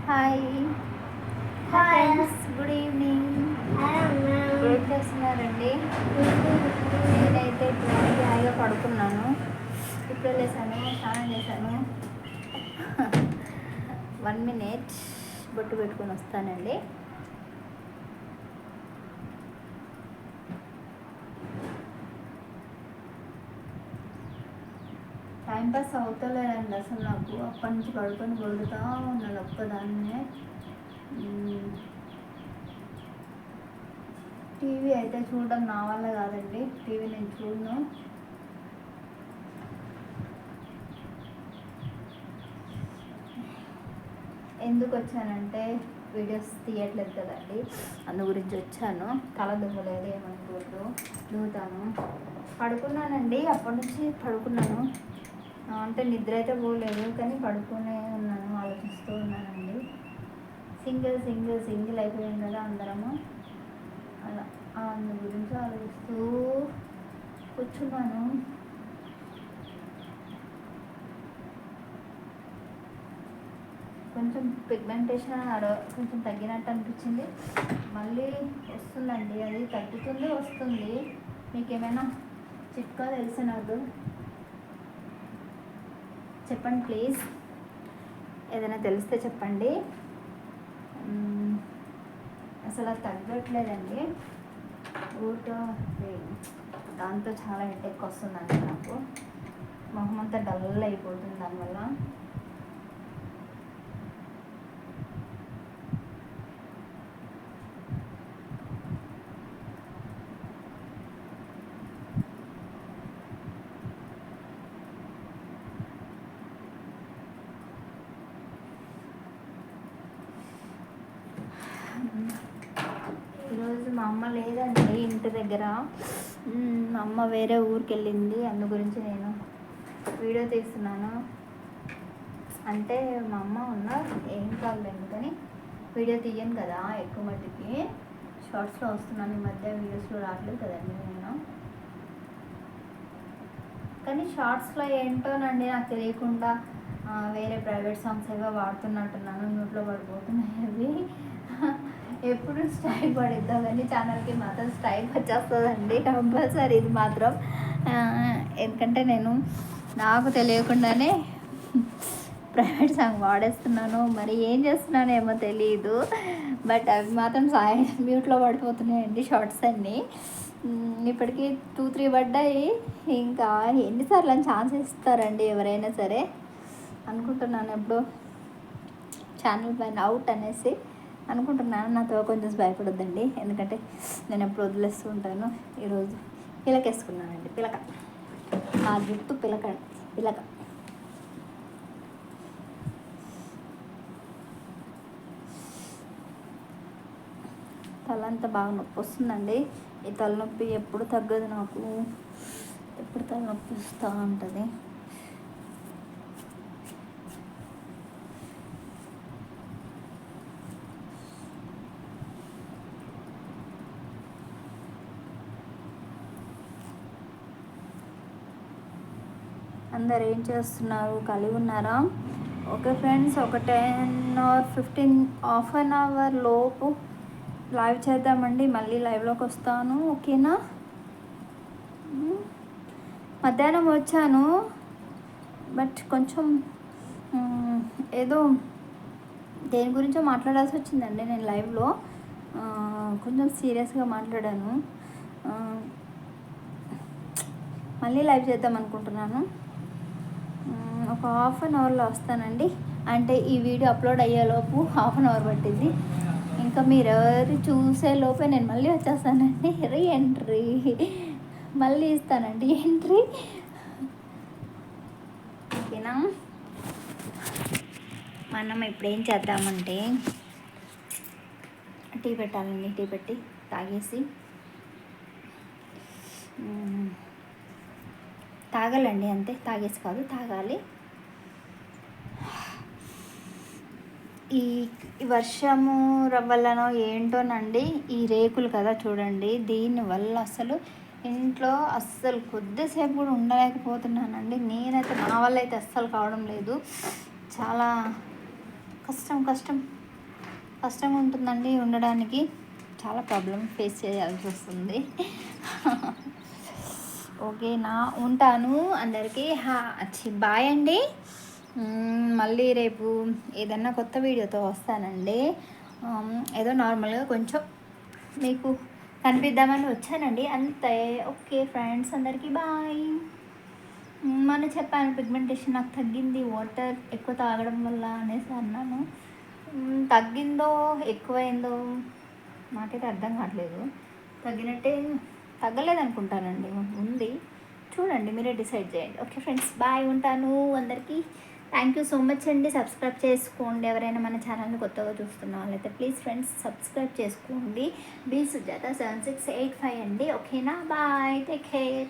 Hi friends, good evening. ఏం చేస్తున్నారండి? నేనైతే ఇప్పుడు హాయిగా పడుకున్నాను. ఇప్పుడు లేసాను, స్నానం చేశాను. 1 minute బొట్టు పెట్టుకొని వస్తానండి. టైంపాస్ అవుతలేదండి అసలు. నాకు అప్పటి నుంచి పడుకొని గొడుగుతూ ఉన్నాను ఒక్కదాన్నే. టీవీ అయితే చూడడం నా వల్ల కాదండి. టీవీ నేను చూడను. ఎందుకు వచ్చానంటే వీడియోస్ తీయట్లేదు కదండి, అందు గురించి వచ్చాను. తల దువ్వలేదు, ఏమనుకోవద్దు, దువ్వుతాను. పడుకున్నానండి, అప్పటి నుంచి పడుకున్నాను. అంటే నిద్ర అయితే పోలేదు, కానీ పడుకునే ఉన్నాను, ఆలోచిస్తూ ఉన్నానండి. సింగిల్ అయిపోయాం కదా అందరము, అలా అందు గురించి ఆలోచిస్తూ కూర్చున్నాను. కొంచెం పిగ్మెంటేషన్ కొంచెం తగ్గినట్టు అనిపించింది. మళ్ళీ వస్తుందండి, అది తగ్గుతుంది వస్తుంది. మీకు ఏమైనా చిట్కా తెలిసి నాకు చెప్పండి ప్లీజ్. ఏదైనా తెలిస్తే చెప్పండి. అసలు అది తగ్గట్లేదండి. దాంతో చాలా హెడేక్ వస్తుందండి నాకు. మొహం అంతా డల్ అయిపోతుంది దానివల్ల. ఈరోజు మా అమ్మ లేదండి ఇంటి దగ్గర. మా అమ్మ వేరే ఊరికి వెళ్ళింది, అందు గురించి నేను వీడియో తీస్తున్నాను. అంటే మా అమ్మ ఉన్నా ఏం కాదులేండి, కానీ వీడియో తీయను కదా ఎక్కువ మట్టికి. షార్ట్స్లో వస్తున్నాను, ఈ మధ్య వీడియోస్లో రావట్లేదు కదండి నేను. కానీ షార్ట్స్లో ఏంటోనండి నాకు తెలియకుండా వేరే ప్రైవేట్ సాంగ్స్ ఏవో వాడుతున్నట్టున్నాను, మ్యూట్లో పడిపోతున్నాయి అవి. ఎప్పుడు స్ట్రైక్ పడిద్దా కానీ ఛానల్కి మాత్రం స్ట్రైక్ వచ్చేస్తుందండి కంపల్సరీ, ఇది మాత్రం. ఎందుకంటే నేను నాకు తెలియకుండానే ప్రైవేట్ సాంగ్ వాడేస్తున్నాను, మరి ఏం చేస్తున్నాను ఏమో తెలియదు. బట్ అవి మాత్రం మ్యూట్లో పడిపోతున్నాయండి షార్ట్స్ అన్నీ. ఇప్పటికీ 2-3 పడ్డాయి. ఇంకా ఎన్నిసార్లు అని ఛాన్స్ ఇస్తారండి ఎవరైనా సరే అనుకుంటున్నాను. ఎప్పుడు ఛానల్ పైన అవుట్ అనేసి అనుకుంటున్నాను. నాతో కొంచెం భయపడొద్దండి, ఎందుకంటే నేను ఎప్పుడు వదిలేస్తూ ఉంటాను. ఈరోజు పిలకేసుకున్నానండి, పిలక, ఆ జుట్టు పిలక. తలంతా బాగా నొప్పి వస్తుందండి. ఈ తలనొప్పి ఎప్పుడు తగ్గదు నాకు, ఎప్పుడు తలనొప్పి వస్తూ ఉంటుంది. అందరు ఏం చేస్తున్నారు? కలిగి ఉన్నారా? ఓకే ఫ్రెండ్స్, ఒక 10 or 15 హాఫ్ అన్ అవర్ లోపు లైవ్ చేద్దామండి. మళ్ళీ లైవ్లోకి వస్తాను, ఓకేనా? మధ్యాహ్నం వచ్చాను, బట్ కొంచెం ఏదో దేని గురించో మాట్లాడాల్సి వచ్చిందండి. నేను లైవ్లో కొంచెం సీరియస్గా మాట్లాడాను. మళ్ళీ లైవ్ చేద్దాం అనుకుంటున్నాను. ఒక హాఫ్ అన్ అవర్లో వస్తానండి. అంటే ఈ వీడియో అప్లోడ్ అయ్యేలోపు హాఫ్ అన్ అవర్ పట్టింది. ఇంకా మీరు ఎవరు చూసే లోపే నేను మళ్ళీ వచ్చేస్తానండి. ఎంట్రీ మళ్ళీ ఇస్తానండి, ఎంట్రీ, ఓకేనా? మనం ఇప్పుడు ఏం చేద్దామంటే టీ పెట్టాలండి. టీ పెట్టి తాగేసి తాగాలండి, అంతే. తాగేసి కాదు, తాగాలి. ఈ వర్షము వల్లనో ఏంటోనండి, ఈ రేకులు కదా చూడండి, దీనివల్ల అసలు ఇంట్లో అస్సలు కొద్దిసేపు కూడా ఉండలేకపోతున్నానండి. నేనైతే నా వల్ల అయితే అస్సలు కావడం లేదు. చాలా కష్టం. కష్టంగా ఉంటుందండి ఉండడానికి, చాలా ప్రాబ్లం ఫేస్ చేయాల్సి వస్తుంది. ఓకేనా, ఉంటాను. అందరికీ బాయ్ అండి. మళ్ళీ రేపు ఏదన్నా కొత్త వీడియోతో వస్తానండి. ఏదో నార్మల్గా కొంచెం మీకు కనిపిద్దామని వచ్చానండి, అంతే. ఓకే ఫ్రెండ్స్, అందరికీ బాయ్. మన చెప్పాను పిగ్మెంటేషన్ నాకు తగ్గింది వాటర్ ఎక్కువ తాగడం వల్ల అనేసి అన్నాను. తగ్గిందో ఎక్కువైందో నాకైతే అర్థం కావట్లేదు. తగ్గినట్టే, తగ్గలేదు అనుకుంటానండి, ఉంది. చూడండి, మీరే డిసైడ్ చేయండి. ఓకే ఫ్రెండ్స్, బాయ్, ఉంటాను. అందరికీ థ్యాంక్ యూ సో మచ్ అండి. సబ్స్క్రైబ్ చేసుకోండి. ఎవరైనా మన ఛానల్ని కొత్తగా చూస్తున్న వాళ్ళైతే ప్లీజ్ ఫ్రెండ్స్ సబ్స్క్రైబ్ చేసుకోండి. బి సుజాత 7685 అండి. ఓకేనా, బాయ్, టేక్ కేర్.